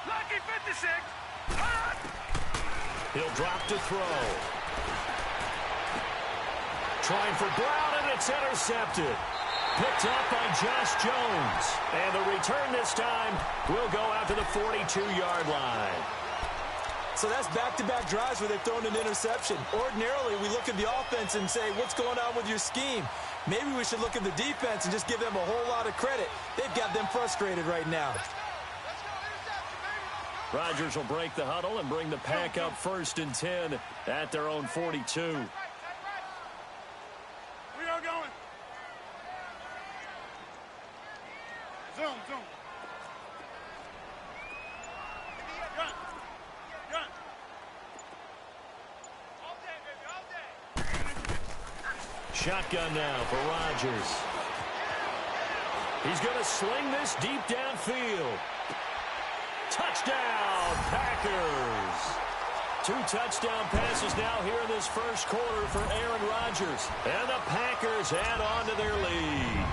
Lucky 56. He'll drop to throw. Trying for Brown, and it's intercepted. Picked up by Josh Jones. And the return this time will go out to the 42-yard line. So that's back-to-back drives where they've thrown an interception. Ordinarily, we look at the offense and say, what's going on with your scheme? Maybe we should look at the defense and just give them a whole lot of credit. They've got them frustrated right now. Rodgers will break the huddle and bring the pack up 1st and 10 at their own 42. We are going. Zoom. Run. All day, baby, all day. Shotgun now for Rodgers. He's going to sling this deep downfield. Touchdown, Packers. 2 touchdown passes now here in this first quarter for Aaron Rodgers. And the Packers add on to their lead.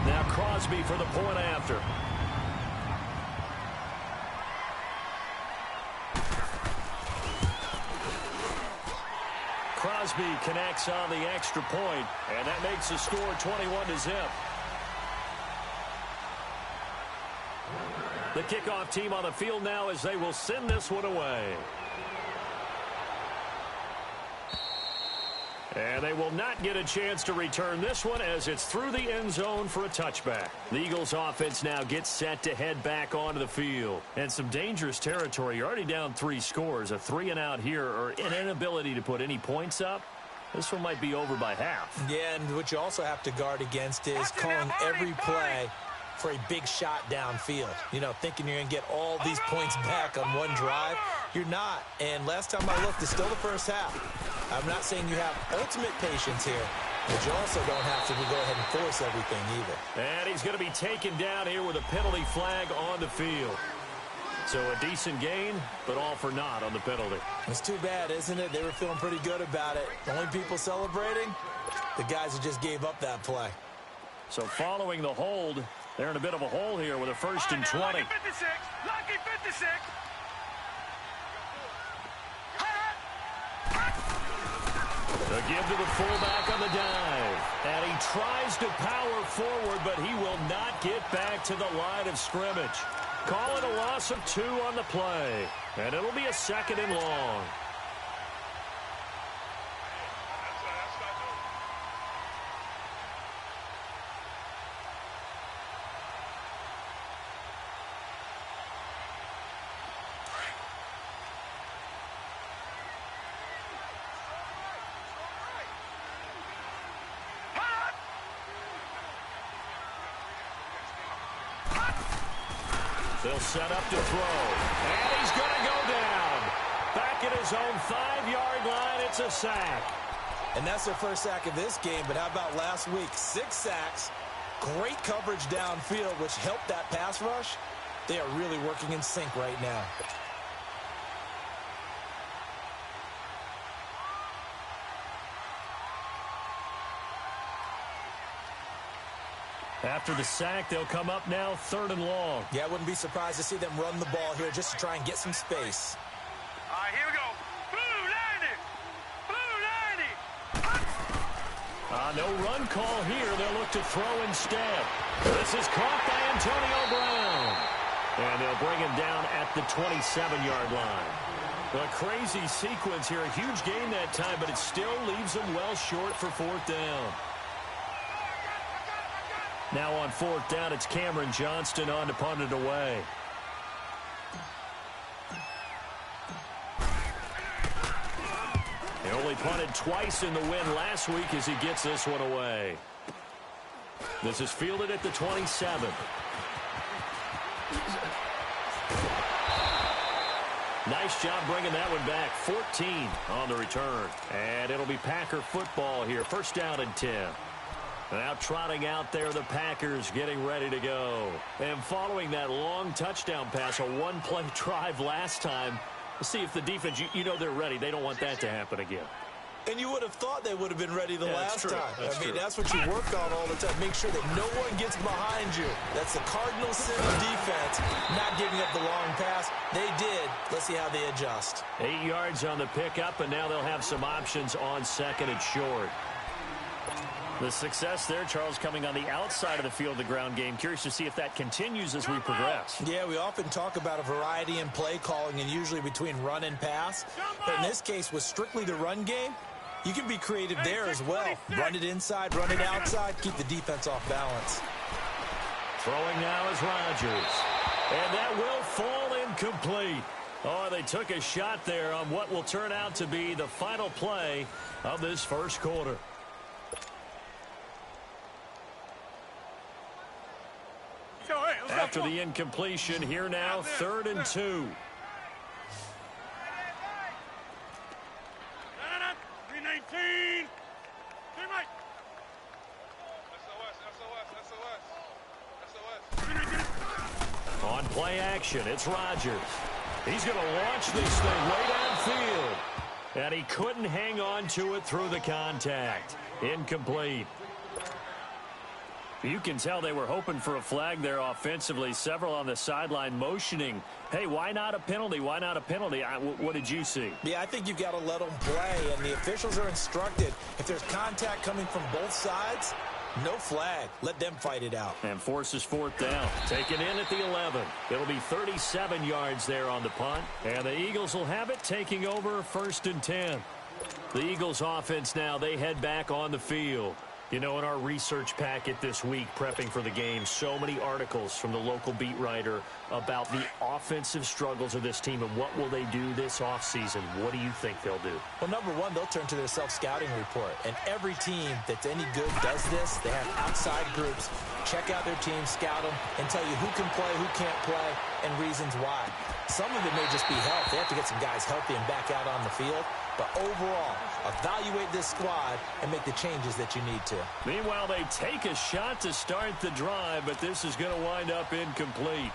Now Crosby for the point after. Crosby connects on the extra point, and that makes the score 21-0. The kickoff team on the field now as they will send this one away. And they will not get a chance to return this one as it's through the end zone for a touchback. The Eagles offense now gets set to head back onto the field. And some dangerous territory. You're already down 3 scores. A 3-and-out here or an inability to put any points up. This one might be over by half. Yeah, and what you also have to guard against is calling every play for a big shot downfield. You know, thinking you're going to get all these points back on one drive. You're not. And last time I looked, it's still the first half. I'm not saying you have ultimate patience here, but you also don't have to go ahead and force everything either. And he's going to be taken down here with a penalty flag on the field. So a decent gain, but all for naught on the penalty. It's too bad, isn't it? They were feeling pretty good about it. The only people celebrating, the guys who just gave up that play. So following the hold, they're in a bit of a hole here with a 1st and 20. Lucky 56. Lucky 56. The give to the fullback on the dive. And he tries to power forward, but he will not get back to the line of scrimmage. Call it a loss of 2 on the play. And it'll be a 2nd and long. They'll set up to throw. And he's going to go down. Back at his own 5-yard line, it's a sack. And that's their first sack of this game, but how about last week? 6 sacks, great coverage downfield, which helped that pass rush. They are really working in sync right now. After the sack, they'll come up now 3rd and long. Yeah, I wouldn't be surprised to see them run the ball here just to try and get some space. All right, here we go. Blue 90. No run call here. They'll look to throw instead. This is caught by Antonio Brown. And they'll bring him down at the 27-yard line. A crazy sequence here. A huge gain that time, but it still leaves them well short for 4th down. Now on 4th down, it's Cameron Johnston on to punt it away. He only punted twice in the win last week as he gets this one away. This is fielded at the 27. Nice job bringing that one back. 14 on the return. And it'll be Packer football here. 1st down and 10. Now trotting out there, the Packers getting ready to go. And following that long touchdown pass, a 1-play drive last time, let's see if the defense, you know they're ready. They don't want that to happen again. And you would have thought they would have been ready the last time. That's what you work on all the time. Make sure that no one gets behind you. That's the cardinal sin of defense, not giving up the long pass. They did. Let's see how they adjust. 8 yards on the pickup, and now they'll have some options on second and short. The success there, Charles, coming on the outside of the field, the ground game. Curious to see if that continues as we progress. Yeah, we often talk about a variety in play calling and usually between run and pass. But in this case, with strictly the run game, you can be creative there as well. Run it inside, run it outside, keep the defense off balance. Throwing now is Rodgers. And that will fall incomplete. Oh, they took a shot there on what will turn out to be the final play of this first quarter. After the incompletion, here now, 3rd and 2. 319. On play action, it's Rodgers. He's going to launch this thing way downfield. And he couldn't hang on to it through the contact. Incomplete. You can tell they were hoping for a flag there offensively. Several on the sideline motioning. Hey, why not a penalty? Why not a penalty? What did you see? Yeah, I think you've got to let them play, and the officials are instructed. If there's contact coming from both sides, no flag. Let them fight it out. And forces 4th down. Taken in at the 11. It'll be 37 yards there on the punt. And the Eagles will have it, taking over 1st and 10. The Eagles offense now, they head back on the field. You know, in our research packet this week, prepping for the game, so many articles from the local beat writer about the offensive struggles of this team and what will they do this offseason. What do you think they'll do? Well, number one, they'll turn to their self-scouting report. And every team that's any good does this. They have outside groups. Check out their team, scout them, and tell you who can play, who can't play, and reasons why. Some of it may just be health. They have to get some guys healthy and back out on the field. But overall, evaluate this squad and make the changes that you need to. Meanwhile, they take a shot to start the drive, but this is going to wind up incomplete.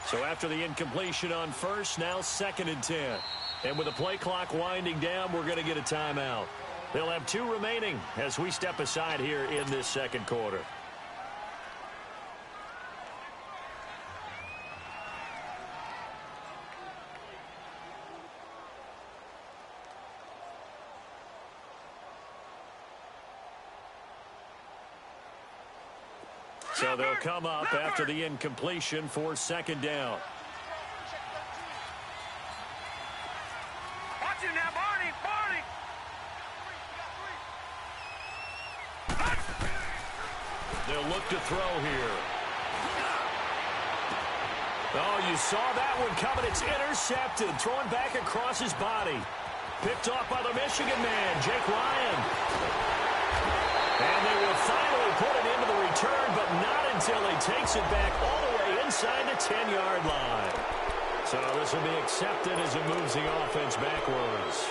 So after the incompletion on first, now 2nd and 10. And with the play clock winding down, we're going to get a timeout. They'll have 2 remaining as we step aside here in this second quarter. So they'll come up after the incompletion for 2nd down. Watch it now, Barney, Barney. They'll look to throw here. Oh, you saw that one coming. It's intercepted. Thrown back across his body. Picked off by the Michigan man, Jake Ryan. And they will finally put it into the return, but not until he takes it back all the way inside the 10-yard line. So this will be accepted as it moves the offense backwards.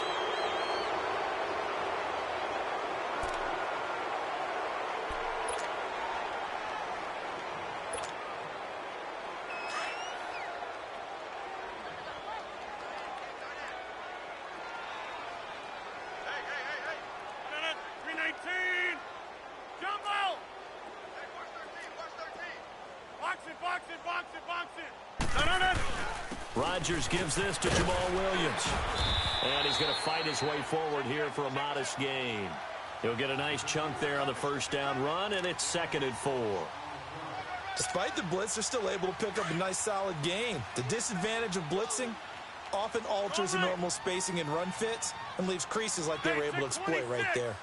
Rodgers gives this to Jamal Williams. And he's going to fight his way forward here for a modest gain. He'll get a nice chunk there on the first down run, and it's 2nd and 4. Despite the blitz, they're still able to pick up a nice, solid gain. The disadvantage of blitzing often alters the normal spacing and run fits and leaves creases like they were able to exploit right there.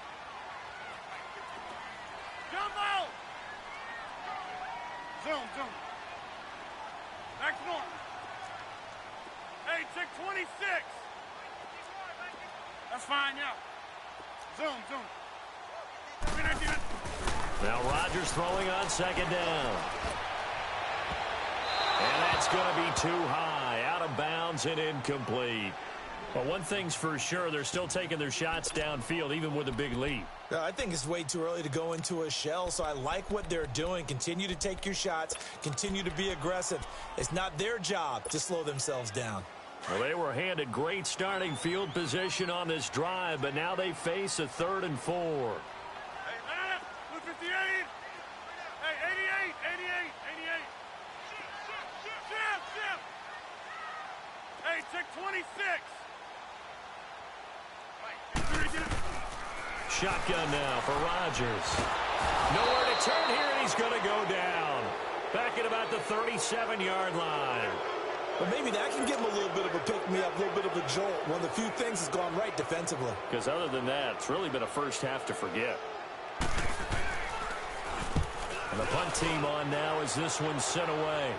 Zoom, zoom. Next one. Hey, check 26. That's fine, yeah. Zoom, zoom. Now Rodgers throwing on 2nd down. And that's going to be too high, out of bounds and incomplete. But one thing's for sure, they're still taking their shots downfield, even with a big lead. I think it's way too early to go into a shell, so I like what they're doing. Continue to take your shots. Continue to be aggressive. It's not their job to slow themselves down. Well, they were handed great starting field position on this drive, but now they face a 3rd and 4. Hey, man, 258. Hey, 88, 88, 88. Shift. Hey, check 26. Shotgun now for Rodgers. Nowhere to turn here, and he's going to go down. Back at about the 37-yard line. But maybe that can give him a little bit of a pick-me-up, a little bit of a jolt. One of the few things has gone right defensively. Because other than that, it's really been a first half to forget. And the punt team on now as this one's sent away.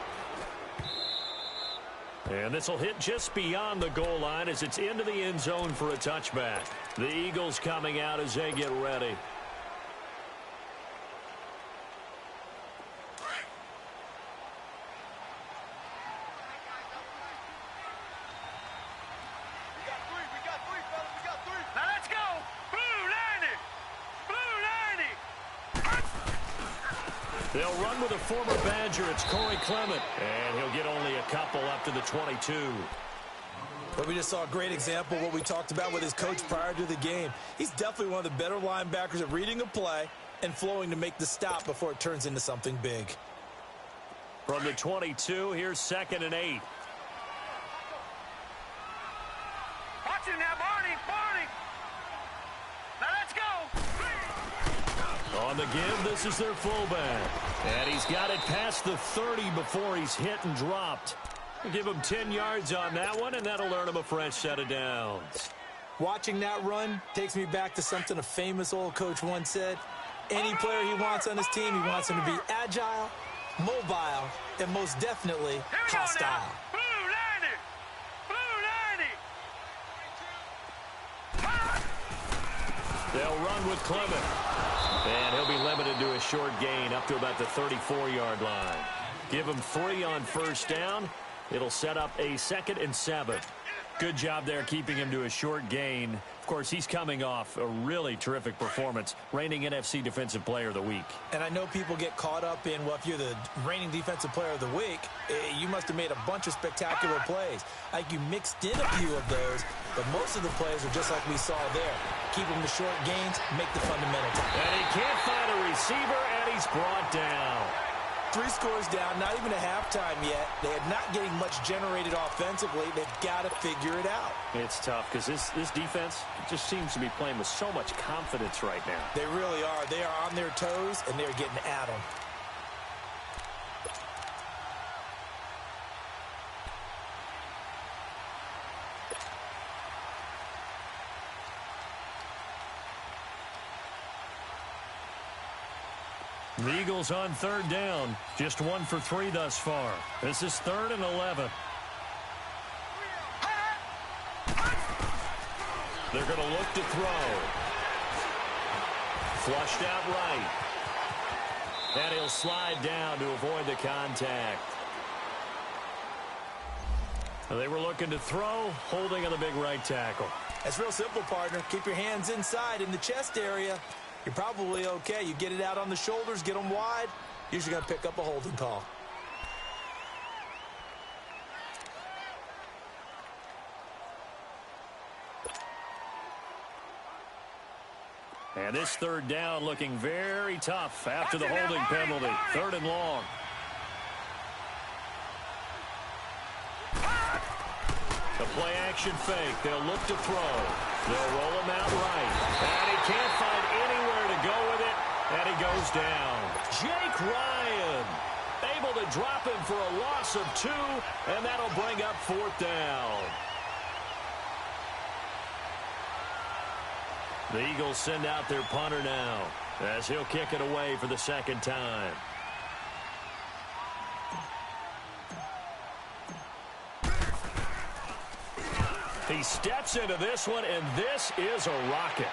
And this will hit just beyond the goal line as it's into the end zone for a touchback. The Eagles coming out as they get ready. They'll run with a former Badger. It's Corey Clement. And he'll get only a couple up to the 22. But we just saw a great example of what we talked about with his coach prior to the game. He's definitely one of the better linebackers at reading a play and flowing to make the stop before it turns into something big. From the 22, here's 2nd and 8. Watch it now, Barney. Now let's go. On the give, this is their fullback. And he's got it past the 30 before he's hit and dropped. We'll give him 10 yards on that one, and that'll earn him a fresh set of downs. Watching that run takes me back to something a famous old coach once said. Any player he wants on his team, he wants him to be agile, mobile, and most definitely hostile. They'll run with Clement. And he'll be limited to a short gain up to about the 34-yard line. Give him 3 on first down. It'll set up a 2nd and 7. Good job there keeping him to a short gain. Of course, he's coming off a really terrific performance, reigning NFC Defensive Player of the Week. And I know people get caught up in, well, if you're the reigning Defensive Player of the Week, you must have made a bunch of spectacular plays. I think you mixed in a few of those, but most of the plays are just like we saw there. Keep them to short gains, make the fundamental tackle. And he can't find a receiver, and he's brought down. 3 scores down, not even a halftime yet. They are not getting much generated offensively. They've got to figure it out. It's tough because this defense just seems to be playing with so much confidence right now. They really are. They are on their toes, and they're getting at them. The Eagles on 3rd down. Just 1 for 3 thus far. This is 3rd and 11. They're going to look to throw. Flushed out right. And he'll slide down to avoid the contact. They were looking to throw, holding on the big right tackle. That's real simple, partner. Keep your hands inside in the chest area. You're probably okay. You get it out on the shoulders, get them wide, usually going to pick up a holding call. And this 3rd down looking very tough after the holding penalty. 3rd and long. The play action fake. They'll look to throw. They'll roll him out right. And he can't find anywhere to go with it. And he goes down. Jake Ryan able to drop him for a loss of 2. And that'll bring up 4th down. The Eagles send out their punter now as he'll kick it away for the 2nd time. He steps into this one, and this is a rocket.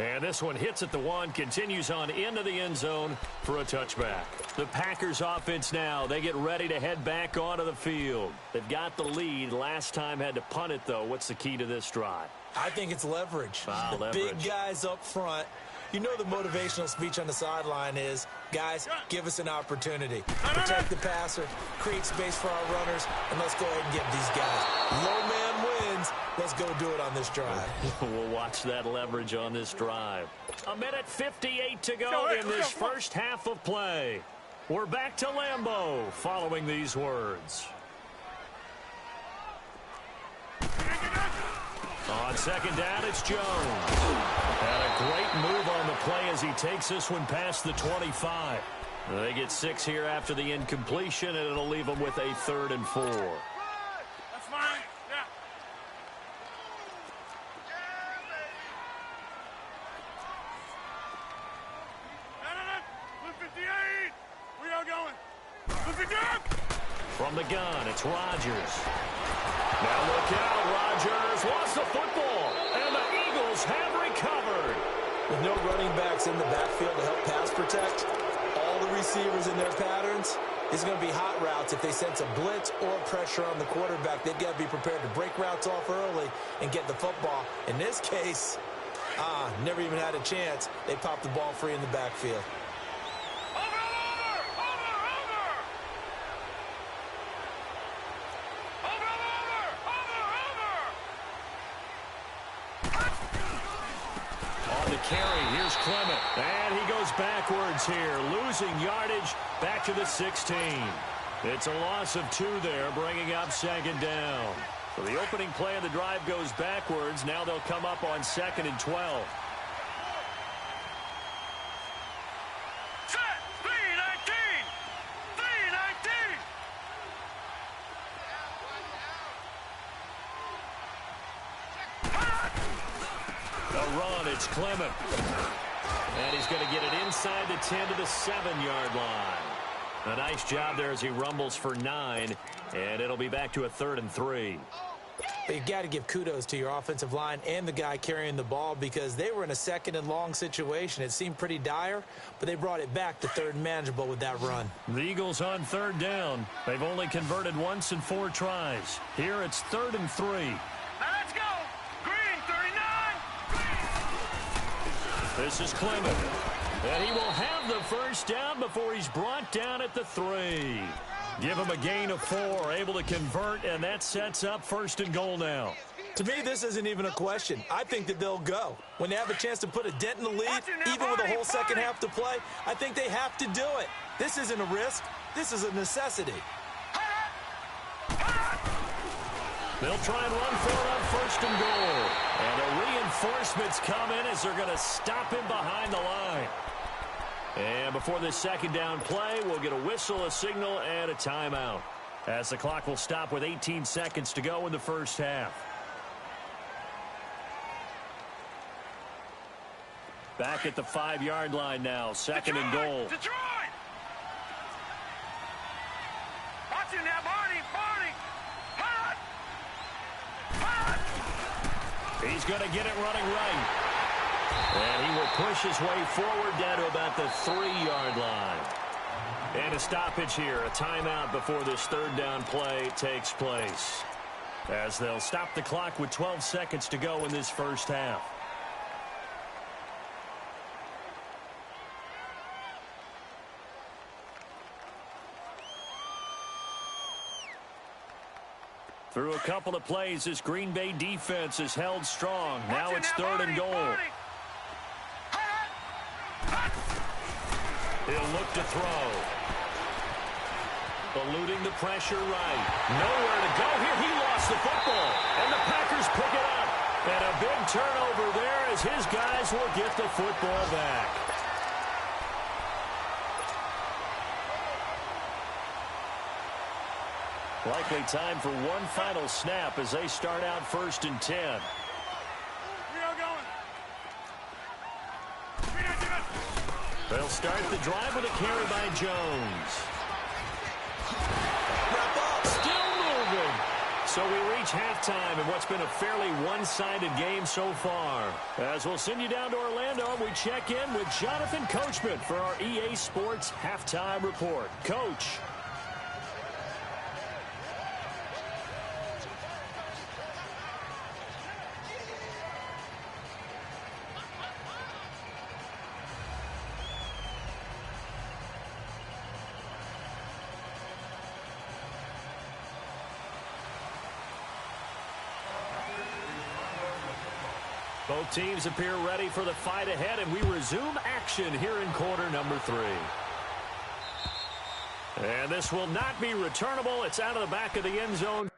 And this one hits at the 1, continues on into the end zone for a touchback. The Packers offense now, they get ready to head back onto the field. They've got the lead. Last time had to punt it, though. What's the key to this drive? I think it's leverage. The big guys up front. You know the motivational speech on the sideline is, guys, give us an opportunity. Protect the passer, create space for our runners, and let's go ahead and get these guys. Low man wins. Let's go do it on this drive. We'll watch that leverage on this drive. 1:58 to go in this first half of play. We're back to Lambeau following these words. On second down, it's Jones. And a great move on the play as he takes this one past the 25. They get 6 here after the incompletion, and it'll leave them with a 3rd and 4. That's fine. Yeah. No. 58. We are going. 58. From the gun, it's Rodgers. Now look out, Rodgers lost the football, and the Eagles have recovered. With no running backs in the backfield to help pass protect, all the receivers in their patterns, it's going to be hot routes. If they sense a blitz or pressure on the quarterback, they've got to be prepared to break routes off early and get the football. In this case, never even had a chance. They popped the ball free in the backfield. Carry, here's Clement, and he goes backwards here, losing yardage back to the 16. It's a loss of 2 there, bringing up second down. So the opening play of the drive goes backwards. Now they'll come up on 2nd and 12. It's Clement. And he's going to get it inside the 10 to the 7-yard line. A nice job there as he rumbles for 9. And it'll be back to a 3rd and 3. But you got to give kudos to your offensive line and the guy carrying the ball because they were in a 2nd and long situation. It seemed pretty dire, but they brought it back to 3rd and manageable with that run. The Eagles on 3rd down. They've only converted once in 4 tries. Here it's 3rd and 3. Let's go. Green, 39. This is Clement. And he will have the first down before he's brought down at the 3. Give him a gain of 4, able to convert, and that sets up 1st and goal now. To me, this isn't even a question. I think that they'll go. When they have a chance to put a dent in the lead, even with a whole second half to play, I think they have to do it. This isn't a risk. This is a necessity. They'll try and run for it on 1st and goal. And the reinforcements come in as they're going to stop him behind the line. And before this 2nd down play, we'll get a whistle, a signal, and a timeout, as the clock will stop with 18 seconds to go in the first half. Back at the 5-yard line now, 2nd and goal. Detroit! Watching that, Barney! Hot! He's going to get it running right. And he will push his way forward down to about the 3-yard line. And a stoppage here, a timeout before this 3rd down play takes place, as they'll stop the clock with 12 seconds to go in this first half. Through a couple of plays, this Green Bay defense is held strong. Now it's 3rd and goal. He'll look to throw. Eluding the pressure right. Nowhere to go here. He lost the football. And the Packers pick it up. And a big turnover there as his guys will get the football back. Likely time for one final snap as they start out 1st and 10. We are going. They'll start the drive with a carry by Jones. Still moving. So we reach halftime in what's been a fairly one-sided game so far. As we'll send you down to Orlando, we check in with Jonathan Coachman for our EA Sports Halftime Report. Coach. Both teams appear ready for the fight ahead, and we resume action here in quarter number 3. And this will not be returnable. It's out of the back of the end zone.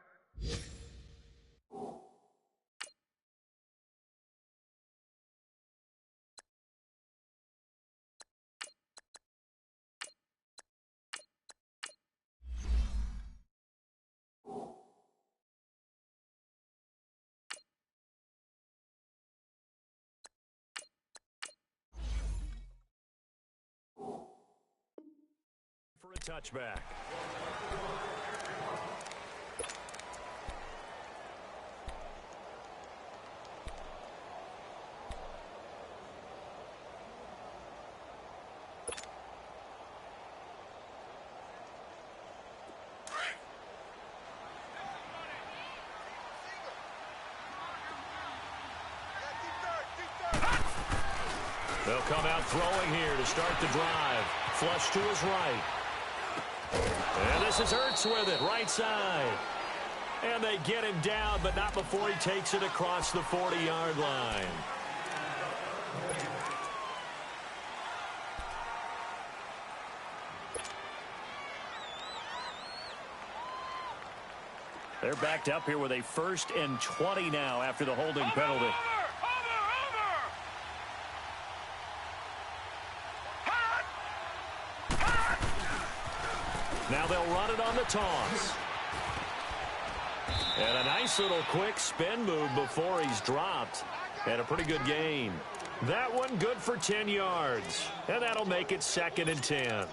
For a touchback. They'll come out throwing here to start the drive. Flush to his right. And this is Ertz with it, right side. And they get him down, but not before he takes it across the 40-yard line. They're backed up here with a 1st and 20 now after the holding penalty. Now they'll run it on the toss. And a nice little quick spin move before he's dropped. And a pretty good gain. That one good for 10 yards. And that'll make it 2nd and 10.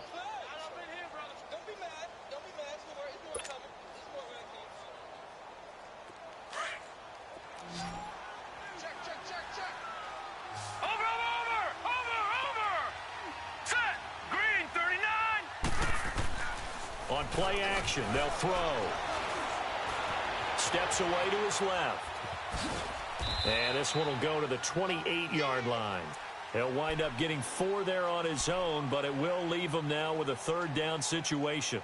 On play action, they'll throw. Steps away to his left. And this one will go to the 28-yard line. He'll wind up getting 4 there on his own, but it will leave him now with a 3rd down situation.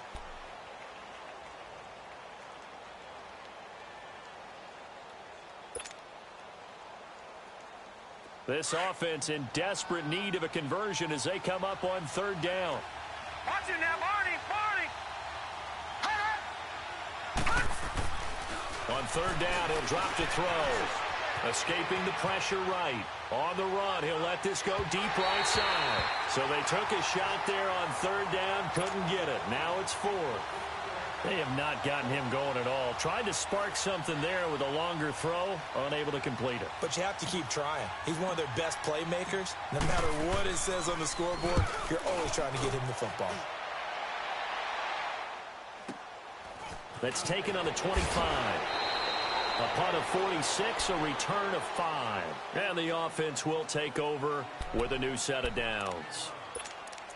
This offense in desperate need of a conversion as they come up on 3rd down. Watch it now, Barney. On 3rd down, he'll drop to throw. Escaping the pressure right. On the run, he'll let this go deep right side. So they took a shot there on 3rd down, couldn't get it. Now it's 4th. They have not gotten him going at all. Tried to spark something there with a longer throw, unable to complete it. But you have to keep trying. He's one of their best playmakers. No matter what it says on the scoreboard, you're always trying to get him the football. That's taken on the 25. A punt of 46, a return of 5. And the offense will take over with a new set of downs.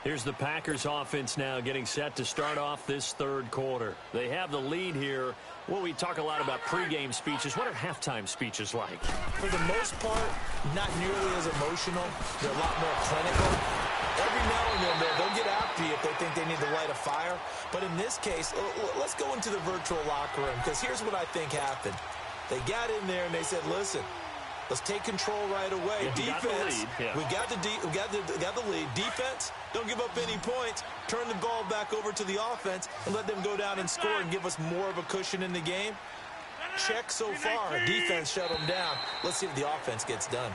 Here's the Packers offense now getting set to start off this 3rd quarter. They have the lead here. Well, we talk a lot about pregame speeches. What are halftime speeches like? For the most part, not nearly as emotional. They're a lot more clinical. Every now and then, they'll get after you if they think they need to light a fire. But in this case, let's go into the virtual locker room, because here's what I think happened. They got in there and they said, listen, let's take control right away. Yeah, defense, we got the lead. Defense, don't give up any points. Turn the ball back over to the offense and let them go down and score and give us more of a cushion in the game. Check so far. Defense shut them down. Let's see if the offense gets done.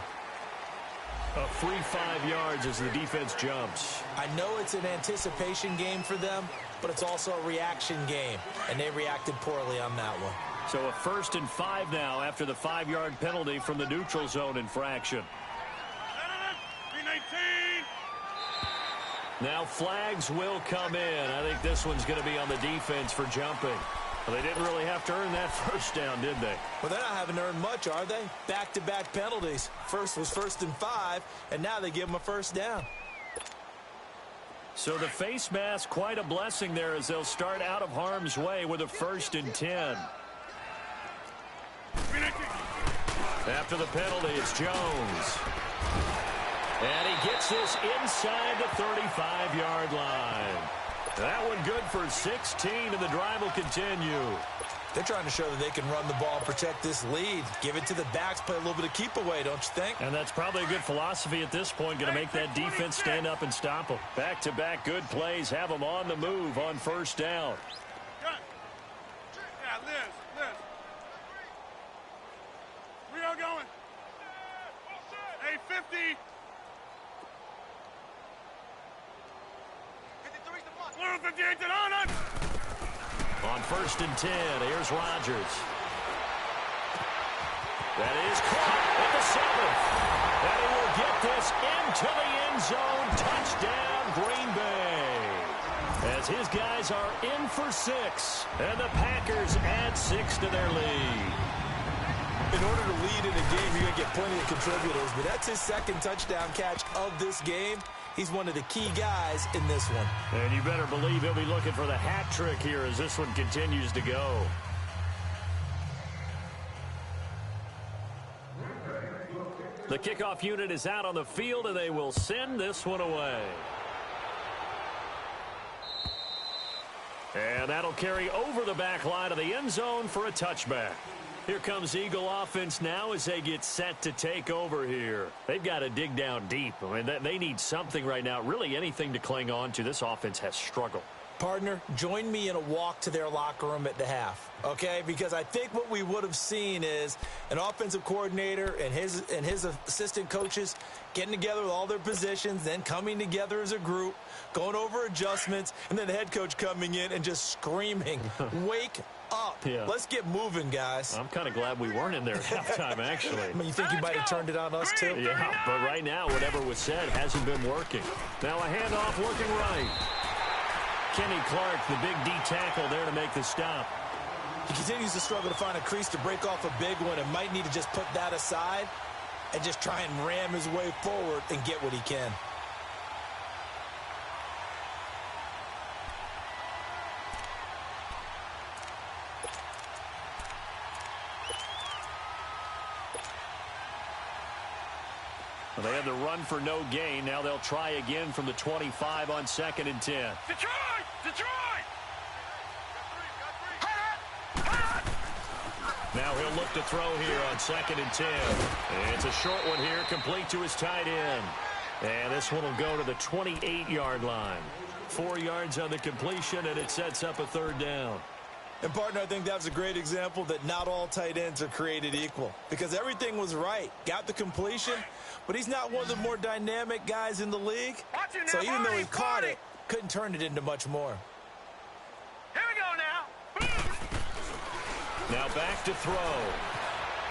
A free 5 yards as the defense jumps. I know it's an anticipation game for them, but it's also a reaction game, and they reacted poorly on that one. So a 1st and 5 now after the 5-yard penalty from the neutral zone infraction. Now flags will come in. I think this one's going to be on the defense for jumping. Well, they didn't really have to earn that first down, did they? Well, they're not having to earn much, are they? Back-to-back penalties. First was 1st and 5, and now they give them a first down. So the face mask, quite a blessing there as they'll start out of harm's way with a 1st and 10. After the penalty, it's Jones. And he gets this inside the 35-yard line. That one good for 16, and the drive will continue. They're trying to show that they can run the ball, protect this lead. Give it to the backs, play a little bit of keep away, don't you think? And that's probably a good philosophy at this point, going to make that defense stand up and stop them. Back-to-back good plays, have them on the move on 1st down. Yeah, Liz. We are going. Hey, 50. 58 to on. On 1st and 10, here's Rodgers. That is caught at the 7th. And he will get this into the end zone. Touchdown, Green Bay. As his guys are in for 6. And the Packers add 6 to their lead. In order to lead in a game, you're going to get plenty of contributors. But that's his 2nd touchdown catch of this game. He's one of the key guys in this one. And you better believe he'll be looking for the hat trick here as this one continues to go. The kickoff unit is out on the field, and they will send this one away. And that'll carry over the back line of the end zone for a touchback. Here comes Eagle offense now as they get set to take over here. They've got to dig down deep. I mean, they need something right now, really anything to cling on to. This offense has struggled. Partner, join me in a walk to their locker room at the half, okay? Because I think what we would have seen is an offensive coordinator and his assistant coaches getting together with all their positions, then coming together as a group, going over adjustments, and then the head coach coming in and just screaming, wake up. Yeah. Let's get moving, guys. I'm kind of glad we weren't in there at halftime, actually. I mean, you think you might have turned it on us, too? Yeah, but right now, whatever was said hasn't been working. Now a handoff working right. Kenny Clark, the big D tackle there to make the stop. He continues to struggle to find a crease to break off a big one and might need to just put that aside and just try and ram his way forward and get what he can. Well, they had the run for no gain. Now they'll try again from the 25 on 2nd and 10. Detroit! Now he'll look to throw here on 2nd and 10. It's a short one here, complete to his tight end. And this one will go to the 28-yard line. 4 yards on the completion, and it sets up a 3rd down. And, partner, I think that was a great example that not all tight ends are created equal. Because everything was right. Got the completion, but he's not one of the more dynamic guys in the league. So even though he caught it, couldn't turn it into much more. Here we go now. Now back to throw.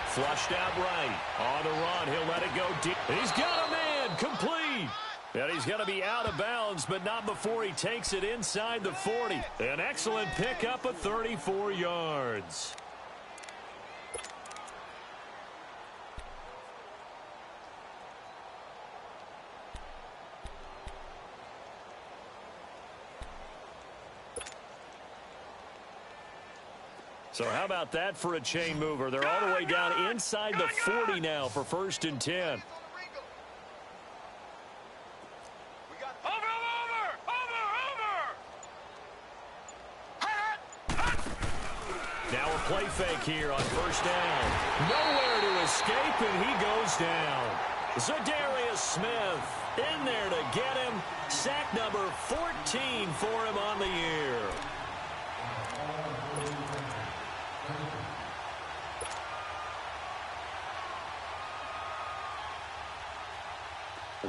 Flushed out right. On the run, he'll let it go deep. He's got a man, complete. And he's going to be out of bounds, but not before he takes it inside the 40. An excellent pickup of 34 yards. So how about that for a chain mover? They're all the way down inside the 40 now for 1st and 10. Now a play fake here on 1st down. Nowhere to escape, and he goes down. Zadarius Smith in there to get him. Sack number 14 for him on the year.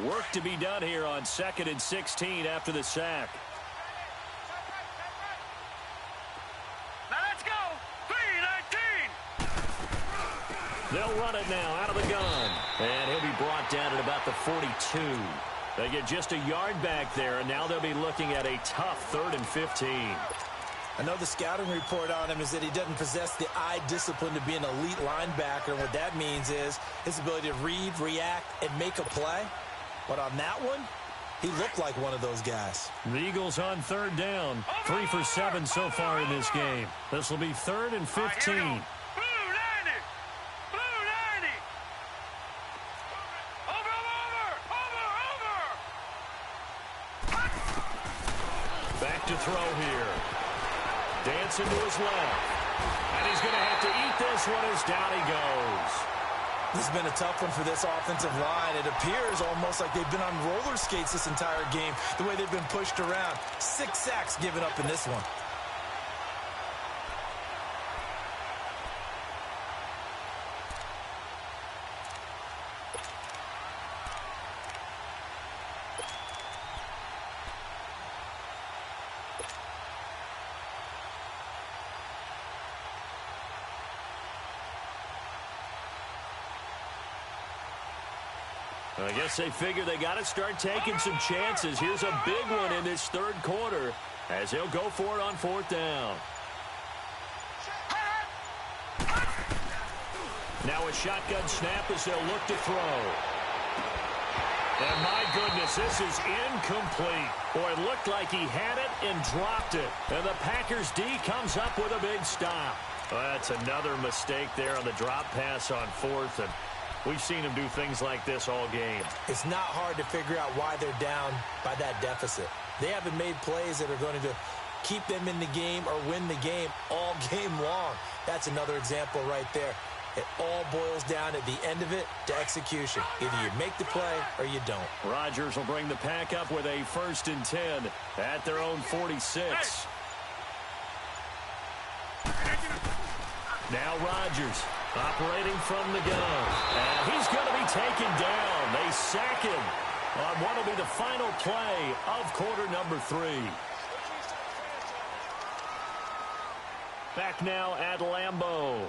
Work to be done here on 2nd and 16 after the sack. Now let's go. 3-19. They'll run it now out of the gun. And he'll be brought down at about the 42. They get just a yard back there, and now they'll be looking at a tough 3rd and 15. I know the scouting report on him is that he doesn't possess the eye discipline to be an elite linebacker. And what that means is his ability to read, react, and make a play. But on that one, he looked like one of those guys. The Eagles on third down. 3 for 7 so far in this game. This will be 3rd and 15. Back to throw here. Dancing to his left. And he's going to have to eat this one as down he goes. This has been a tough one for this offensive line. It appears almost like they've been on roller skates this entire game, the way they've been pushed around. 6 sacks given up in this one. I guess they figure they got to start taking some chances. Here's a big one in this third quarter as he'll go for it on 4th down. Now a shotgun snap as they'll look to throw. And my goodness, this is incomplete. Boy, it looked like he had it and dropped it. And the Packers D comes up with a big stop. Well, that's another mistake there on the drop pass on 4th, and we've seen him do things like this all game. It's not hard to figure out why they're down by that deficit. They haven't made plays that are going to keep them in the game or win the game all game long. That's another example right there. It all boils down at the end of it to execution. Either you make the play or you don't. Rodgers will bring the pack up with a 1st and 10 at their own 46. Now Rodgers operating from the gun. And he's going to be taken down. They sack him on what will be the final play of quarter number 3. Back now at Lambeau.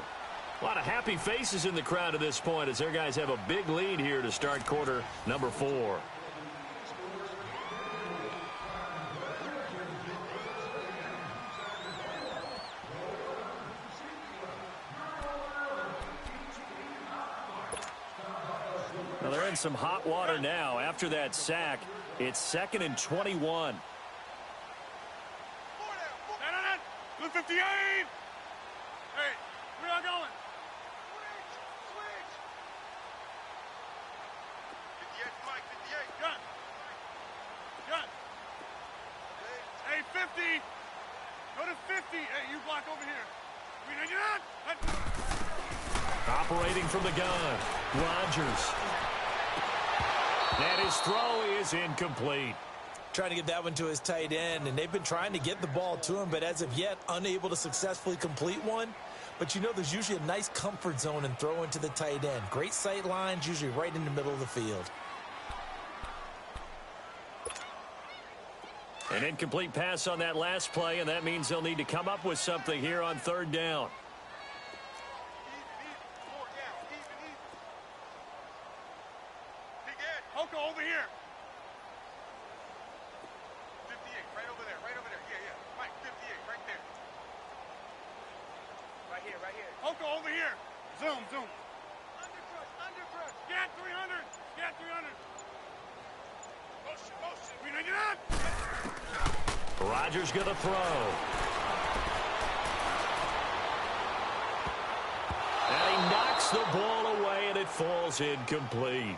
A lot of happy faces in the crowd at this point as their guys have a big lead here to start quarter number 4. Well, they're in some hot water now. After that sack, it's 2nd and 21. 58! Hey, where y'all going? Switch! 58, Mike, 58. Gun! Hey, 50! Go to 50! Hey, you block over here. Operating from the gun, Rodgers. And his throw is incomplete. Trying to get that one to his tight end, and they've been trying to get the ball to him, but as of yet, unable to successfully complete one. But you know there's usually a nice comfort zone in throwing to the tight end. Great sight lines, usually right in the middle of the field. An incomplete pass on that last play, and that means they'll need to come up with something here on 3rd down. Hoko, over here. 58, right over there. Yeah. Mike, 58, right there. Right here. Hoko, over here. Zoom. Undercrush. Scat 300. Motion. We need it. Rodgers gonna throw. And he knocks the ball away, and it falls incomplete.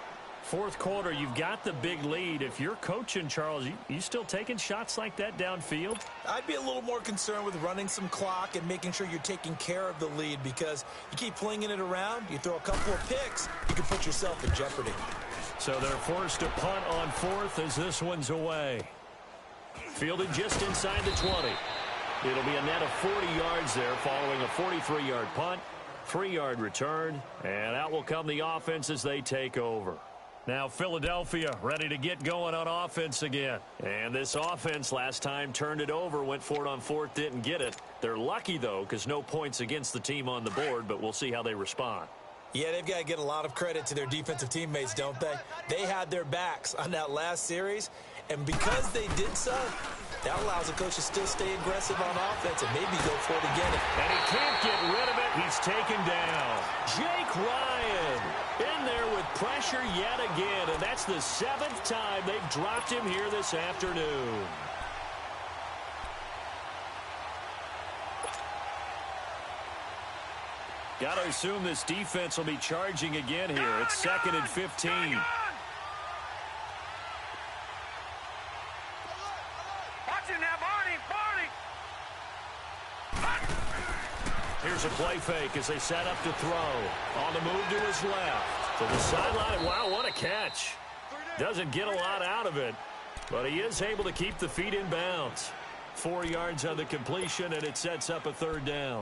4th quarter, you've got the big lead. If you're coaching, Charles, you still taking shots like that downfield? I'd be a little more concerned with running some clock and making sure you're taking care of the lead, because you keep flinging it around, you throw a couple of picks, you can put yourself in jeopardy. So they're forced to punt on 4th as this one's away. Fielded just inside the 20. It'll be a net of 40 yards there following a 43-yard punt, 3-yard return, and out will come the offense as they take over. Now Philadelphia ready to get going on offense again. And this offense last time turned it over, went for it on 4th, didn't get it. They're lucky, though, because no points against the team on the board, but we'll see how they respond. Yeah, they've got to get a lot of credit to their defensive teammates, don't they? They had their backs on that last series, and because they did so, That allows the coach to still stay aggressive on offense and maybe go for it again. And he can't get rid of it. He's taken down. Jake Ryan in there with pressure yet again, and that's the 7th time they've dropped him here this afternoon. Got to assume this defense will be charging again here. It's 2nd and 15. Here's a play fake as they set up to throw. On the move to his left. To the sideline. Wow, what a catch. Doesn't get a lot out of it, but he is able to keep the feet in bounds. 4 yards on the completion, and it sets up a 3rd down.